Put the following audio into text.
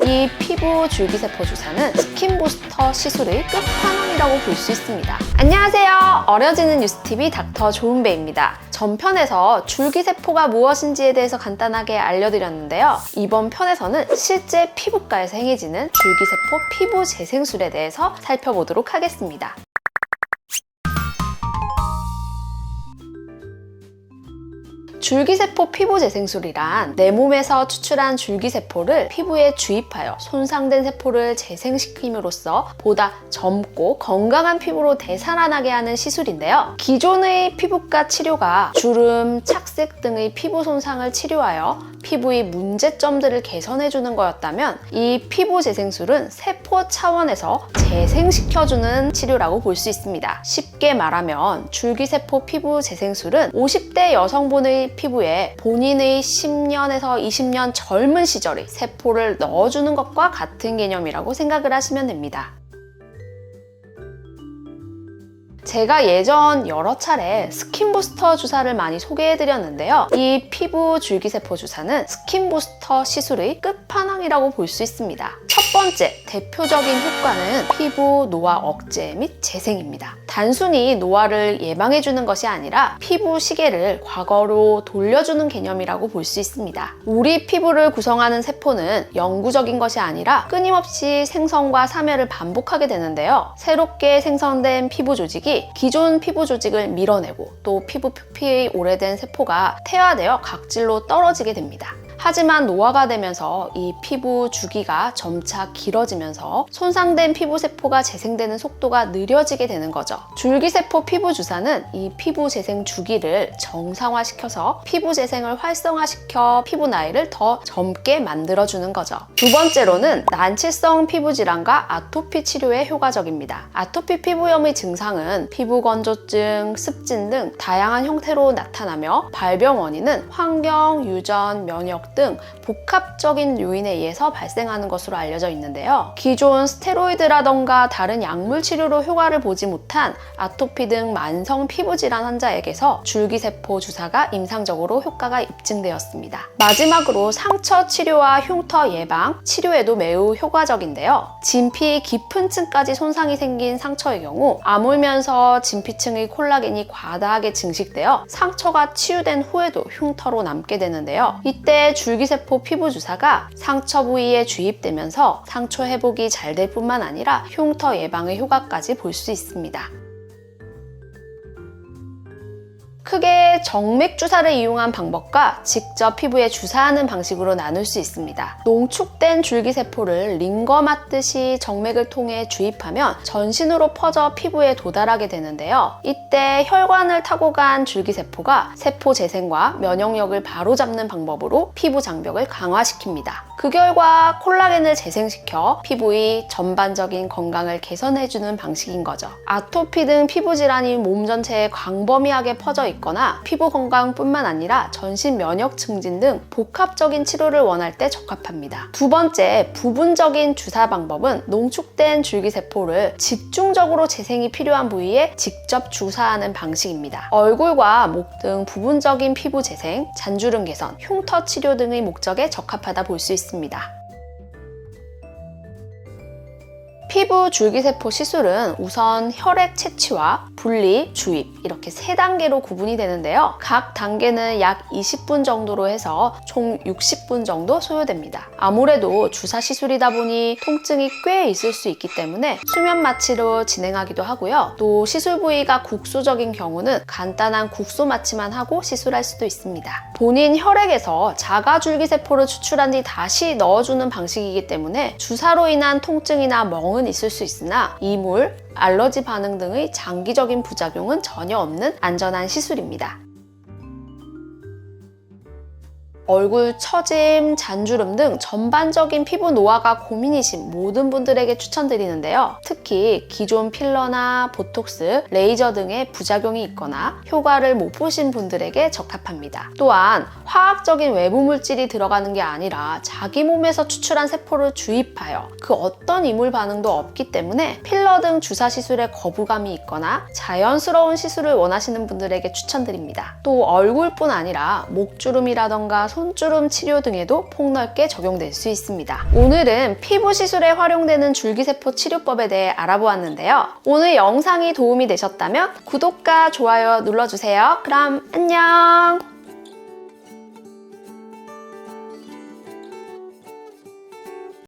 이 피부 줄기세포 주사는 스킨부스터 시술의 끝판왕이라고 볼 수 있습니다. 안녕하세요. 어려지는 뉴스TV 닥터 조은배입니다. 전편에서 줄기세포가 무엇인지에 대해서 간단하게 알려드렸는데요. 이번 편에서는 실제 피부과에서 행해지는 줄기세포 피부 재생술에 대해서 살펴보도록 하겠습니다. 줄기세포 피부 재생술이란 내 몸에서 추출한 줄기세포를 피부에 주입하여 손상된 세포를 재생시킴으로써 보다 젊고 건강한 피부로 되살아나게 하는 시술인데요. 기존의 피부과 치료가 주름, 착색 등의 피부 손상을 치료하여 피부의 문제점들을 개선해주는 거였다면 이 피부 재생술은 세포 차원에서 재생시켜주는 치료라고 볼 수 있습니다. 쉽게 말하면 줄기세포 피부 재생술은 50대 여성분의 피부에 본인의 10년에서 20년 젊은 시절의 세포를 넣어주는 것과 같은 개념이라고 생각을 하시면 됩니다. 제가 예전 여러 차례 스킨부스터 주사를 많이 소개해드렸는데요. 이 피부 줄기세포 주사는 스킨부스터 시술의 끝판왕이라고 볼 수 있습니다. 첫 번째 대표적인 효과는 피부 노화 억제 및 재생입니다. 단순히 노화를 예방해주는 것이 아니라 피부 시계를 과거로 돌려주는 개념이라고 볼 수 있습니다. 우리 피부를 구성하는 세포는 영구적인 것이 아니라 끊임없이 생성과 사멸을 반복하게 되는데요. 새롭게 생성된 피부 조직이 기존 피부 조직을 밀어내고 또 피부 표피의 오래된 세포가 퇴화되어 각질로 떨어지게 됩니다. 하지만 노화가 되면서 이 피부 주기가 점차 길어지면서 손상된 피부 세포가 재생되는 속도가 느려지게 되는 거죠. 줄기세포 피부 주사는 이 피부 재생 주기를 정상화시켜서 피부 재생을 활성화시켜 피부 나이를 더 젊게 만들어주는 거죠. 두 번째로는 난치성 피부 질환과 아토피 치료에 효과적입니다. 아토피 피부염의 증상은 피부 건조증, 습진 등 다양한 형태로 나타나며 발병 원인은 환경, 유전, 면역 등 복합적인 요인에 의해서 발생하는 것으로 알려져 있는데요. 기존 스테로이드라던가 다른 약물 치료로 효과를 보지 못한 아토피 등 만성 피부 질환 환자에게서 줄기세포 주사가 임상적으로 효과가 입증되었습니다. 마지막으로 상처 치료와 흉터 예방, 치료에도 매우 효과적인데요. 진피 깊은 층까지 손상이 생긴 상처의 경우 아물면서 진피층의 콜라겐이 과다하게 증식되어 상처가 치유된 후에도 흉터로 남게 되는데요. 이때 줄기세포 피부 주사가 상처 부위에 주입되면서 상처 회복이 잘 될 뿐만 아니라 흉터 예방의 효과까지 볼 수 있습니다. 크게 정맥 주사를 이용한 방법과 직접 피부에 주사하는 방식으로 나눌 수 있습니다. 농축된 줄기세포를 링거 맞듯이 정맥을 통해 주입하면 전신으로 퍼져 피부에 도달하게 되는데요. 이때 혈관을 타고 간 줄기세포가 세포 재생과 면역력을 바로잡는 방법으로 피부 장벽을 강화시킵니다. 그 결과 콜라겐을 재생시켜 피부의 전반적인 건강을 개선해주는 방식인 거죠. 아토피 등 피부 질환이 몸 전체에 광범위하게 퍼져 있거나 피부 건강뿐만 아니라 전신 면역 증진 등 복합적인 치료를 원할 때 적합합니다. 두 번째, 부분적인 주사 방법은 농축된 줄기세포를 집중적으로 재생이 필요한 부위에 직접 주사하는 방식입니다. 얼굴과 목 등 부분적인 피부 재생, 잔주름 개선, 흉터 치료 등의 목적에 적합하다 볼 수 있습니다. 피부 줄기세포 시술은 우선 혈액 채취와 분리, 주입 이렇게 3단계로 구분이 되는데요. 각 단계는 약 20분 정도로 해서 총 60분 정도 소요됩니다. 아무래도 주사 시술이다 보니 통증이 꽤 있을 수 있기 때문에 수면 마취로 진행하기도 하고요. 또 시술 부위가 국소적인 경우는 간단한 국소 마취만 하고 시술할 수도 있습니다. 본인 혈액에서 자가 줄기세포를 추출한 뒤 다시 넣어주는 방식이기 때문에 주사로 인한 통증이나 멍은 있을 수 있으나 이물, 알러지 반응 등의 장기적인 부작용은 전혀 없는 안전한 시술입니다. 얼굴 처짐, 잔주름 등 전반적인 피부 노화가 고민이신 모든 분들에게 추천드리는데요. 특히 기존 필러나 보톡스, 레이저 등의 부작용이 있거나 효과를 못 보신 분들에게 적합합니다. 또한 화학적인 외부 물질이 들어가는 게 아니라 자기 몸에서 추출한 세포를 주입하여 그 어떤 이물 반응도 없기 때문에 필러 등 주사 시술에 거부감이 있거나 자연스러운 시술을 원하시는 분들에게 추천드립니다. 또 얼굴뿐 아니라 목주름이라던가 손주름 치료 등에도 폭넓게 적용될 수 있습니다. 오늘은 피부 시술에 활용되는 줄기세포 치료법에 대해 알아보았는데요. 오늘 영상이 도움이 되셨다면 구독과 좋아요 눌러주세요. 그럼 안녕!